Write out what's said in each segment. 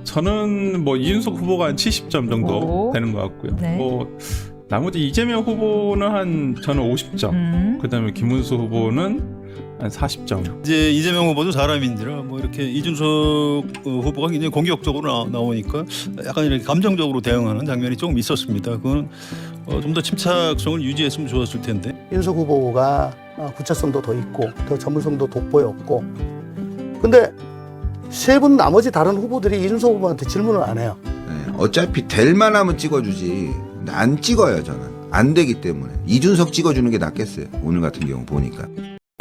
저는 뭐 이준석 후보가 한 70점 정도 되는 것 같고요. 네. 뭐 나머지 이재명 후보는 한 저는 50점. 그다음에 김문수 후보는 한 40점. 이제 이재명 후보도 사람인지라 뭐 이렇게 이준석 후보가 굉장히 공격적으로 나오니까 약간 이렇게 감정적으로 대응하는 장면이 조금 있었습니다. 그건 좀 더 침착성을 유지했으면 좋았을 텐데. 이준석 후보가 구체성도 더 있고 더 전문성도 돋보였고, 근데 세 분 나머지 다른 후보들이 이준석 후보한테 질문을 안 해요. 네, 어차피 될 만하면 찍어주지. 근데 안 찍어요. 저는 안 되기 때문에 이준석 찍어주는 게 낫겠어요. 오늘 같은 경우 보니까.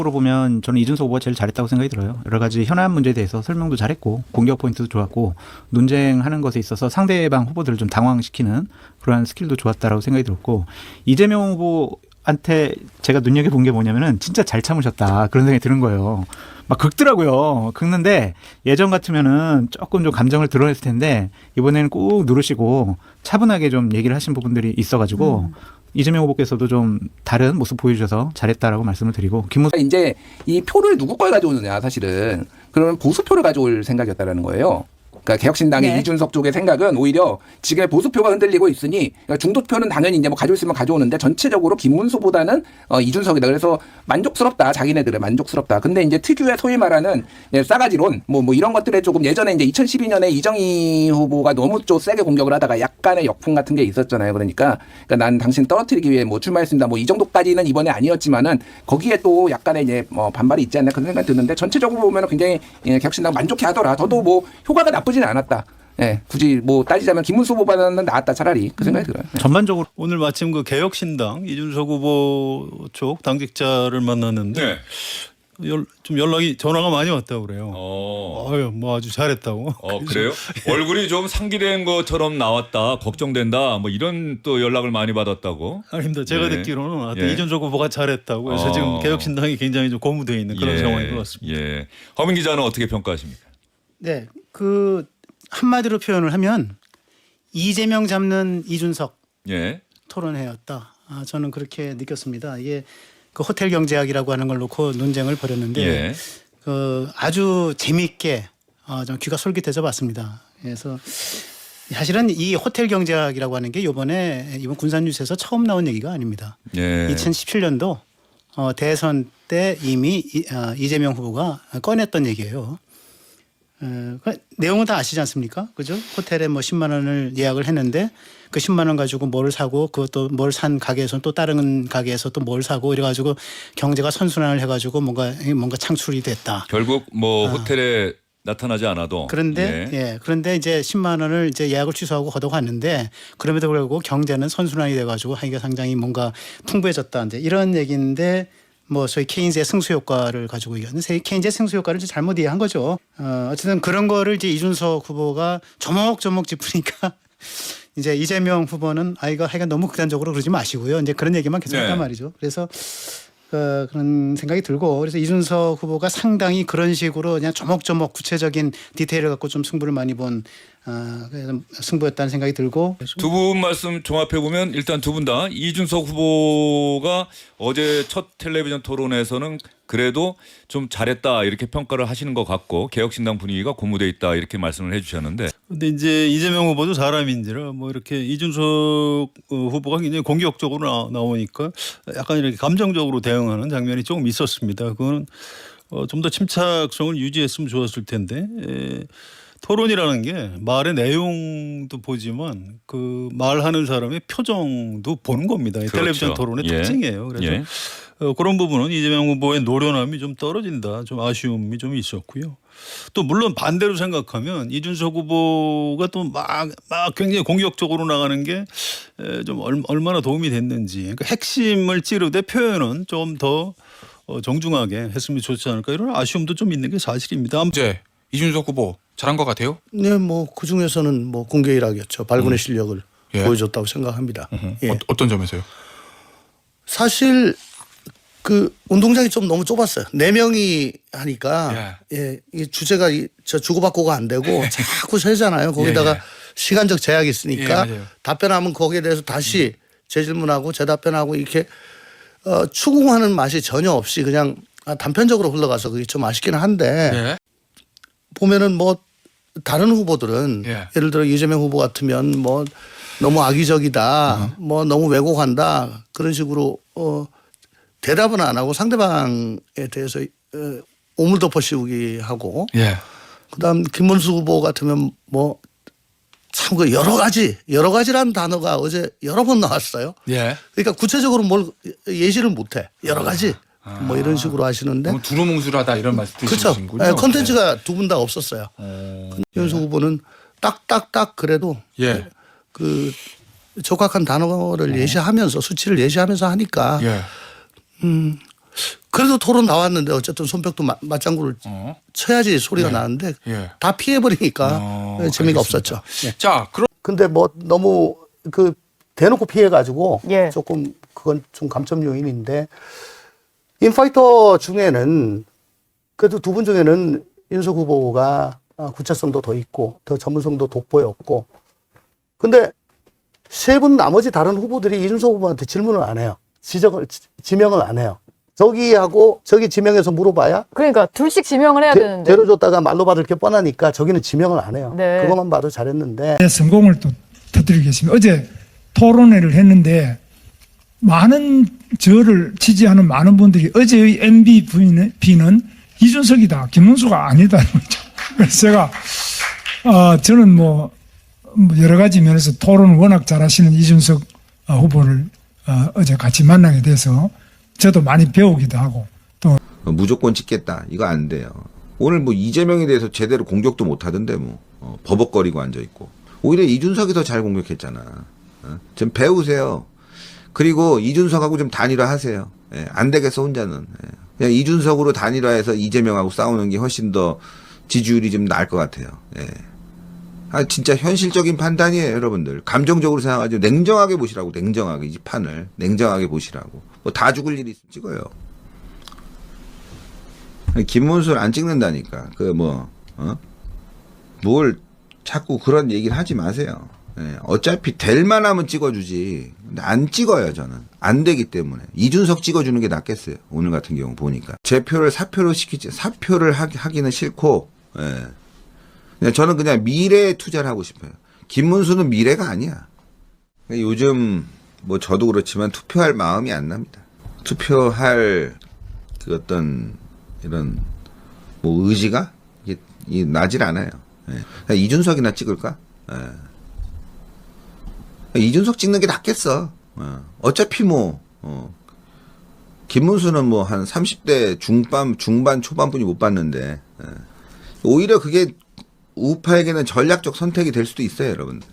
으로 보면 저는 이준석 후보가 제일 잘했다고 생각이 들어요. 여러 가지 현안 문제에 대해서 설명도 잘했고 공격 포인트도 좋았고 논쟁하는 것에 있어서 상대방 후보들을 좀 당황시키는 그러한 스킬도 좋았다라고 생각이 들었고, 이재명 후보한테 제가 눈여겨본 게 뭐냐면은 진짜 잘 참으셨다 그런 생각이 드는 거예요. 막 긁더라고요. 긁는데 예전 같으면은 조금 좀 감정을 드러냈을 텐데 이번에는 꾹 누르시고 차분하게 좀 얘기를 하신 부분들이 있어가지고 이재명 후보께서도 좀 다른 모습 보여주셔서 잘했다라고 말씀을 드리고, 이제 이 표를 누구 걸 가져오느냐 사실은 그러면 보수표를 가져올 생각이었다라는 거예요. 그러니까 개혁신당의 네. 이준석 쪽의 생각은 오히려 지금 보수표가 흔들리고 있으니 그러니까 중도표는 당연히 이제 뭐 가져올 수 있으면 가져오는데 전체적으로 김문수보다는 이준석이다. 그래서 만족스럽다. 자기네들은 만족스럽다. 근데 이제 특유의 소위 말하는 싸가지론 뭐 이런 것들에 조금 예전에 이제 2012년에 이정희 후보가 너무 좀 세게 공격을 하다가 약간의 역풍 같은 게 있었잖아요. 그러니까 난 당신 떨어뜨리기 위해 뭐 출마했습니다. 뭐 이 정도까지는 이번에 아니었지만은 거기에 또 약간의 이제 반발이 있지 않나 그런 생각이 드는데 전체적으로 보면 굉장히 개혁신당 만족해 하더라. 저도 뭐 효과가 나쁘지는 않았다. 예, 굳이 뭐 따지자면 김문수 후보보다는 낫다 차라리 그 생각이 들어요. 전반적으로 오늘 마침 그 개혁신당 이준석 후보 쪽 당직자를 만났는데 좀 전화가 많이 왔다고 그래요. 뭐 아주 잘했다고. 그래요? 얼굴이 좀 상기된 것처럼 나왔다, 걱정된다, 뭐 이런 또 연락을 많이 받았다고. 아닙니다. 제가 네. 듣기로는 하여튼 예. 이준석 후보가 잘했다고 해서 지금 개혁신당이 굉장히 좀 고무되어 있는 그런 상황인 것 같습니다. 예. 허민 기자는 어떻게 평가하십니까? 네, 그 한마디로 표현을 하면 이재명 잡는 이준석 예. 토론회였다. 저는 그렇게 느꼈습니다. 이게 그 호텔 경제학이라고 하는 걸 놓고 논쟁을 벌였는데 예. 그 아주 재미있게 좀 귀가 솔깃해져 봤습니다. 그래서 사실은 이 호텔 경제학이라고 하는 게 이번 군산 뉴스에서 처음 나온 얘기가 아닙니다. 예. 2017년도 대선 때 이미 이재명 후보가 꺼냈던 얘기예요. 내용은 다 아시지 않습니까? 그죠? 호텔에 뭐 10만 원을 예약을 했는데 그 10만 원 가지고 뭘 사고 그것도 뭘 산 가게에서는 또 다른 가게에서 또 뭘 사고 이래가지고 경제가 선순환을 해가지고 뭔가 창출이 됐다. 결국 뭐 호텔에 나타나지 않아도. 그런데 그런데 이제 10만 원을 이제 예약을 취소하고 걷어갔는데 그럼에도 불구하고 경제는 선순환이 돼가지고 하기가 상당히 뭔가 풍부해졌다. 이제 이런 얘기인데 뭐 소위 케인즈의 승수 효과를 가지고 얘기하는데 케인즈의 승수 효과를 잘못 이해한 거죠. 어쨌든 그런 거를 이제 이준석 후보가 조목조목 짚으니까 이제 이재명 후보는 이거 하여간 너무 극단적으로 그러지 마시고요. 이제 그런 얘기만 계속 했단 말이죠. 그래서 그런 생각이 들고, 그래서 이준석 후보가 상당히 그런 식으로 그냥 조목조목 구체적인 디테일을 갖고 좀 승부를 많이 본 그래서 승부였다는 생각이 들고. 두 분 말씀 종합해 보면 일단 두 분 다 이준석 후보가 어제 첫 텔레비전 토론에서는 그래도 좀 잘했다 이렇게 평가를 하시는 것 같고 개혁신당 분위기가 고무돼 있다 이렇게 말씀을 해주셨는데. 근데 이제 이재명 후보도 사람인지라 뭐 이렇게 이준석 후보가 굉장히 공격적으로 나오니까 약간 이렇게 감정적으로 대응하는 장면이 조금 있었습니다. 그거는 좀 더 침착성을 유지했으면 좋았을 텐데. 토론이라는 게 말의 내용도 보지만 그 말하는 사람의 표정도 보는 겁니다. 그렇죠. 텔레비전 토론의 특징이에요. 그래서 그런 부분은 이재명 후보의 노련함이 좀 떨어진다, 좀 아쉬움이 좀 있었고요. 또 물론 반대로 생각하면 이준석 후보가 또 막 굉장히 공격적으로 나가는 게 좀 얼마나 도움이 됐는지, 그러니까 핵심을 찌르되 표현은 좀 더 정중하게 했으면 좋지 않을까 이런 아쉬움도 좀 있는 게 사실입니다. 이준석 후보 잘한 것 같아요? 네, 뭐 그 중에서는 뭐 공개일하겠죠. 발군의 실력을 보여줬다고 생각합니다. 예. 어떤 점에서요? 사실 그 운동장이 좀 너무 좁았어요. 4명이 하니까 이 주제가 저 주고받고가 안 되고 자꾸 세잖아요. 거기다가 시간적 제약이 있으니까 답변하면 거기에 대해서 다시 재질문하고 재답변하고 이렇게 추궁하는 맛이 전혀 없이 그냥 단편적으로 흘러가서 그게 좀 아쉽긴 한데 보면은 뭐 다른 후보들은 예. 예를 들어 이재명 후보 같으면 뭐 너무 악의적이다, 뭐 너무 왜곡한다 그런 식으로 대답은 안 하고 상대방에 대해서 오물덮어 씌우기 하고 예. 그다음 김문수 후보 같으면 뭐 참 그 여러 가지라는 단어가 어제 여러 번 나왔어요. 예. 그러니까 구체적으로 뭘 예시를 못해 여러 가지 뭐 이런 식으로 하시는데 너무 두루뭉술하다 이런 말씀 그렇죠. 드시는군요. 네, 컨텐츠가 두 분 다 없었어요. 윤석 후보는 딱딱딱 그래도 예. 그 적확한 단어를 예시하면서 수치를 예시하면서 하니까 예. 그래도 토론 나왔는데 어쨌든 손뼉도 맞장구를 쳐야지 소리가 나는데 예. 다 피해버리니까 재미가 없었죠. 예. 자, 그럼 근데 뭐 너무 그 대놓고 피해가지고 예. 조금 그건 좀 감점 요인인데 인파이터 중에는 그래도 두 분 중에는 윤석 후보가 구체성도 더 있고 더 전문성도 돋보였고 근데 세 분 나머지 다른 후보들이 이준석 후보한테 질문을 안 해요. 지명을 안 해요. 저기하고 저기 지명해서 물어봐야 그러니까 둘씩 지명을 해야 되는데. 데려줬다가 말로 받을 게 뻔하니까 저기는 지명을 안 해요. 네. 그것만 봐도 잘했는데 성공을 또 터뜨리겠습니다. 어제 토론회를 했는데 많은 저를 지지하는 많은 분들이 어제의 MVP는 이준석이다, 김문수가 아니다는 거죠. 그래서 제가 저는 뭐 여러 가지 면에서 토론을 워낙 잘하시는 이준석 후보를 어제 같이 만나게 돼서 저도 많이 배우기도 하고 또 무조건 찍겠다. 이거 안 돼요. 오늘 뭐 이재명에 대해서 제대로 공격도 못 하던데 뭐 버벅거리고 앉아 있고 오히려 이준석이 더 잘 공격했잖아. 좀 배우세요. 그리고 이준석하고 좀 단일화하세요. 예, 안 되겠어 혼자는. 예. 그냥 이준석으로 단일화해서 이재명하고 싸우는 게 훨씬 더 지지율이 좀 나을 것 같아요. 예. 진짜 현실적인 판단이에요, 여러분들. 감정적으로 생각하지 냉정하게 보시라고. 냉정하게 이 판을 냉정하게 보시라고. 뭐 다 죽을 일이 있으면 찍어요. 김문수를 안 찍는다니까. 뭘 자꾸 그런 얘기를 하지 마세요. 예, 어차피 될 만하면 찍어주지. 근데 안 찍어요, 저는. 안 되기 때문에. 이준석 찍어주는 게 낫겠어요. 오늘 같은 경우 보니까. 제 표를 사표로 시키지. 사표를 하기는 싫고, 예. 저는 그냥 미래에 투자를 하고 싶어요. 김문수는 미래가 아니야. 요즘 뭐 저도 그렇지만 투표할 마음이 안 납니다. 투표할 그 어떤 이런 뭐 의지가 이게 나질 않아요. 예. 이준석이나 찍을까? 예. 이준석 찍는 게 낫겠어. 어차피 뭐 김문수는 뭐 한 30대 중반 초반뿐이 못 봤는데 오히려 그게 우파에게는 전략적 선택이 될 수도 있어요, 여러분들.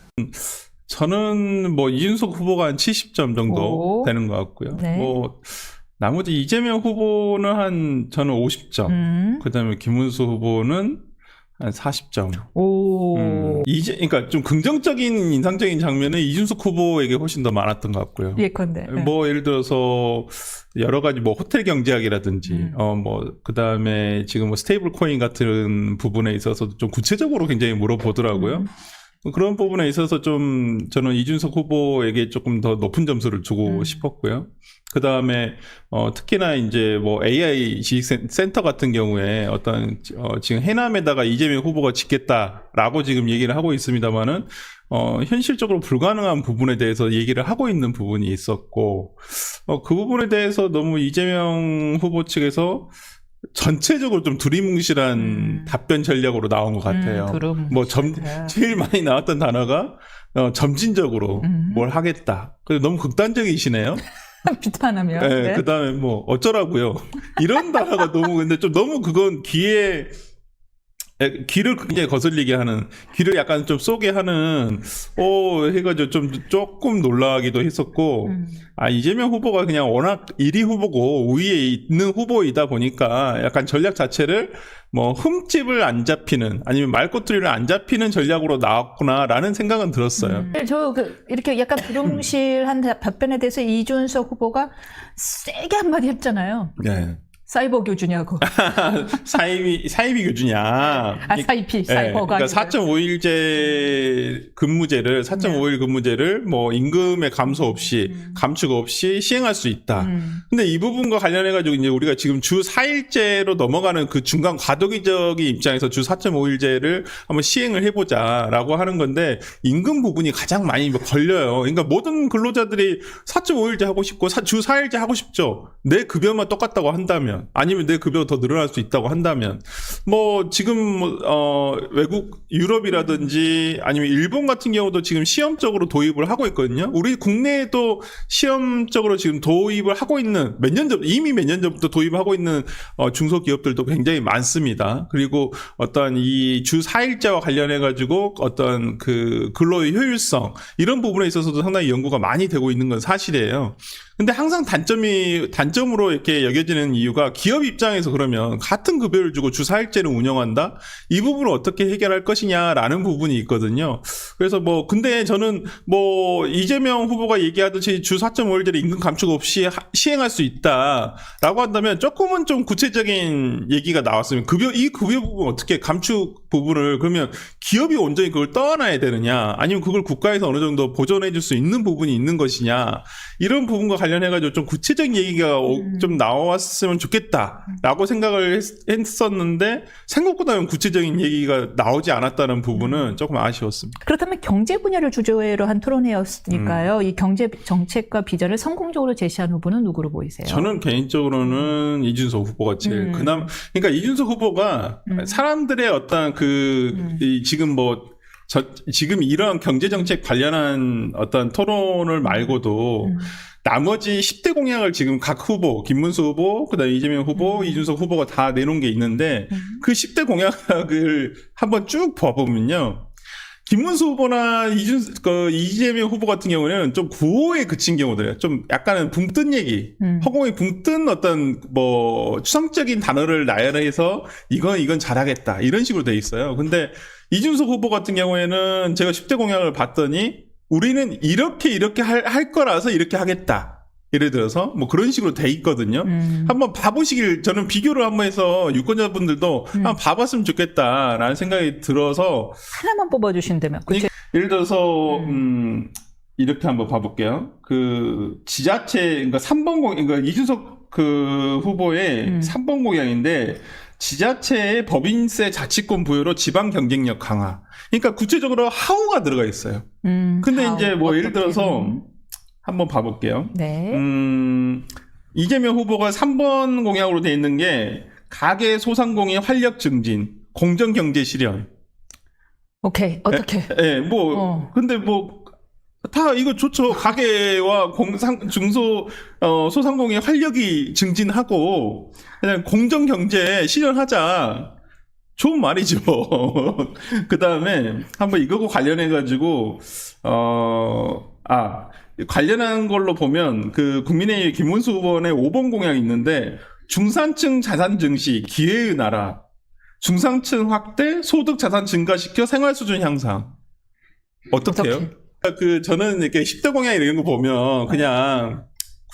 저는 뭐 이준석 후보가 한 70점 정도 오. 되는 것 같고요. 네. 뭐 나머지 이재명 후보는 한 저는 50점. 그다음에 김문수 후보는 한 40점. 오. 그러니까 좀 긍정적인 인상적인 장면은 이준석 후보에게 훨씬 더 많았던 것 같고요. 예컨대. 뭐 예를 들어서 여러 가지 뭐 호텔 경제학이라든지 뭐 그다음에 지금 뭐 스테이블 코인 같은 부분에 있어서도 좀 구체적으로 굉장히 물어보더라고요. 그런 부분에 있어서 좀 저는 이준석 후보에게 조금 더 높은 점수를 주고 싶었고요. 그 다음에 특히나 이제 뭐 AI 지식센터 같은 경우에 어떤 지금 해남에다가 이재명 후보가 짓겠다라고 지금 얘기를 하고 있습니다만은 현실적으로 불가능한 부분에 대해서 얘기를 하고 있는 부분이 있었고 그 부분에 대해서 너무 이재명 후보 측에서 전체적으로 좀 두리뭉실한 답변 전략으로 나온 것 같아요. 뭐 제일 많이 나왔던 단어가 점진적으로 뭘 하겠다. 그래서 너무 극단적이시네요. 비판하면. 네, 네. 그다음에 뭐 어쩌라고요. 이런 단어가 너무 근데 좀 너무 그건 귀를 굉장히 거슬리게 하는 귀를 약간 좀 쏘게 하는 해가지고 좀 조금 놀라기도 했었고 이재명 후보가 그냥 워낙 1위 후보고 우위에 있는 후보이다 보니까 약간 전략 자체를 뭐 흠집을 안 잡히는 아니면 말꼬투리를 안 잡히는 전략으로 나왔구나라는 생각은 들었어요. 저 이렇게 약간 두루뭉실한 답변에 대해서 이준석 후보가 세게 한마디 했잖아요. 네. 사이버 교주냐고. 사이비 교주냐. 사이피, 사이버가. 그러니까 4.5일제 근무제를 4.5일 근무제를 뭐 임금의 감소 없이 감축 없이 시행할 수 있다. 근데 이 부분과 관련해 가지고 이제 우리가 지금 주 4일제로 넘어가는 그 중간 과도기적인 입장에서 주 4.5일제를 한번 시행을 해보자라고 하는 건데 임금 부분이 가장 많이 걸려요. 그러니까 모든 근로자들이 4.5일제 하고 싶고 주 4일제 하고 싶죠. 내 급여만 똑같다고 한다면. 아니면 내 급여가 더 늘어날 수 있다고 한다면 뭐 지금 외국 유럽이라든지 아니면 일본 같은 경우도 지금 시험적으로 도입을 하고 있거든요. 우리 국내에도 시험적으로 지금 도입을 하고 있는 이미 몇 년 전부터 도입하고 있는 중소기업들도 굉장히 많습니다. 그리고 어떤 이 주 4일제와 관련해 가지고 어떤 그 근로의 효율성 이런 부분에 있어서도 상당히 연구가 많이 되고 있는 건 사실이에요. 근데 항상 단점으로 이렇게 여겨지는 이유가 기업 입장에서 그러면 같은 급여를 주고 주 4일제를 운영한다? 이 부분을 어떻게 해결할 것이냐라는 부분이 있거든요. 그래서 근데 저는 이재명 후보가 얘기하듯이 주 4.5일제를 임금 감축 없이 시행할 수 있다라고 한다면 조금은 좀 구체적인 얘기가 나왔으면 이 급여 부분 어떻게 감축 부분을 그러면 기업이 온전히 그걸 떠안아야 되느냐 아니면 그걸 국가에서 어느 정도 보존해 줄 수 있는 부분이 있는 것이냐 이런 부분과 관련해가지고 좀 구체적인 얘기가 좀 나왔으면 좋겠다라고 생각을 했었는데 생각보다는 구체적인 얘기가 나오지 않았다는 부분은 조금 아쉬웠습니다. 그렇다면 경제 분야를 주제로 한 토론회였으니까요. 이 경제 정책과 비전을 성공적으로 제시한 후보는 누구로 보이세요? 저는 개인적으로는 이준석 후보가 제일 그러니까 이준석 후보가 사람들의 어떤 지금 이런 경제정책 관련한 어떤 토론을 말고도 나머지 10대 공약을 지금 각 후보, 김문수 후보, 그다음에 이재명 후보, 이준석 후보가 다 내놓은 게 있는데 그 10대 공약을 한번 쭉 봐보면요. 김문수 후보나 이재명 후보 같은 경우는 좀 구호에 그친 경우들이에요. 좀 약간은 붕 뜬 얘기, 허공에 붕 뜬 어떤 추상적인 단어를 나열해서 이건 잘하겠다 이런 식으로 돼 있어요. 근데 이준석 후보 같은 경우에는 제가 10대 공약을 봤더니 우리는 이렇게 할 거라서 이렇게 하겠다. 예를 들어서 그런 식으로 돼 있거든요. 한번 봐보시길 저는 비교를 한번 해서 유권자분들도 한번 봐봤으면 좋겠다라는 생각이 들어서 하나만 뽑아주신다면. 예를 들어서 이렇게 한번 봐볼게요. 그 지자체 그러니까 3번 그러니까 이준석 후보의 3번 공약인데 지자체의 법인세 자치권 부여로 지방 경쟁력 강화. 그러니까 구체적으로 하우가 들어가 있어요. 근데 이제 예를 들어서 한번 봐볼게요. 네. 이재명 후보가 3번 공약으로 돼 있는 게 가계 소상공인 활력 증진, 공정 경제 실현. 오케이. 어떻게? 근데 다 이거 좋죠. 가계와 소상공인 활력이 증진하고 그냥 공정 경제 실현하자. 좋은 말이죠. 그 다음에 한번 이거고 관련해가지고 관련한 걸로 보면 국민의힘 김문수 후보의 5번 공약이 있는데 중산층 자산 증시 기회의 나라, 중산층 확대, 소득 자산 증가시켜 생활 수준 향상. 어떻게요? 저는 이렇게 10대 공약 이런 거 보면 그냥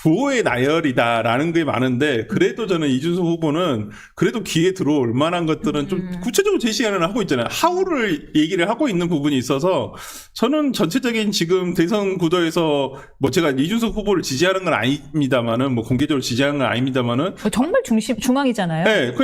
구호의 나열이다라는 게 많은데 그래도 저는 이준석 후보는 그래도 귀에 들어올 만한 것들은 좀 구체적으로 제시를 하고 있잖아요. 하우를 얘기를 하고 있는 부분이 있어서 저는 전체적인 지금 대선 구도에서 제가 이준석 후보를 지지하는 건 아닙니다만은 공개적으로 지지하는 건 아닙니다만은 정말 중앙이잖아요. 네,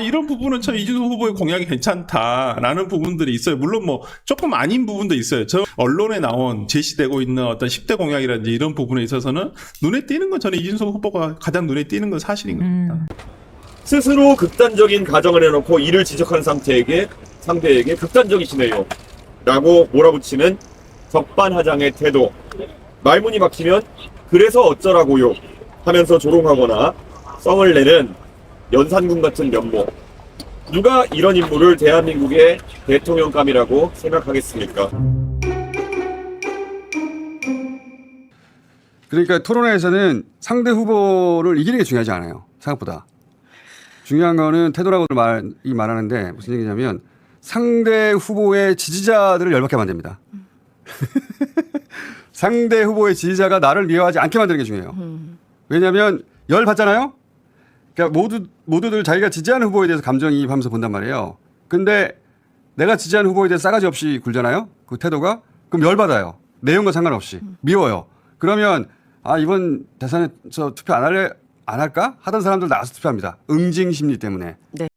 이런 부분은 참 이준석 후보의 공약이 괜찮다라는 부분들이 있어요. 물론 조금 아닌 부분도 있어요. 저 언론에 나온 제시되고 있는 어떤 10대 공약이라든지 이런 부분에 있어서는 눈에 띄는 건 저는 이준석 후보가 가장 눈에 띄는 건 사실인 겁니다. 스스로 극단적인 가정을 해놓고 이를 지적한 상대에게 극단적이시네요 라고 몰아붙이는 적반하장의 태도. 말문이 막히면 그래서 어쩌라고요 하면서 조롱하거나 썽을 내는 연산군 같은 면모. 누가 이런 인물을 대한민국의 대통령감이라고 생각하겠습니까? 그러니까 토론회에서는 상대 후보를 이기는 게 중요하지 않아요. 생각보다. 중요한 거는 태도라고 말하는데 무슨 얘기냐면 상대 후보의 지지자들을 열받게 만듭니다. 상대 후보의 지지자가 나를 미워하지 않게 만드는 게 중요해요. 왜냐하면 열받잖아요. 그러니까 모두들 자기가 지지하는 후보에 대해서 감정이입하면서 본단 말이에요. 근데 내가 지지하는 후보에 대해서 싸가지 없이 굴잖아요. 그 태도가 그럼 열받아요. 내용과 상관없이 미워요. 그러면 이번 대선에서 투표 안 할까 하던 사람들 나와서 투표합니다. 응징 심리 때문에. 네.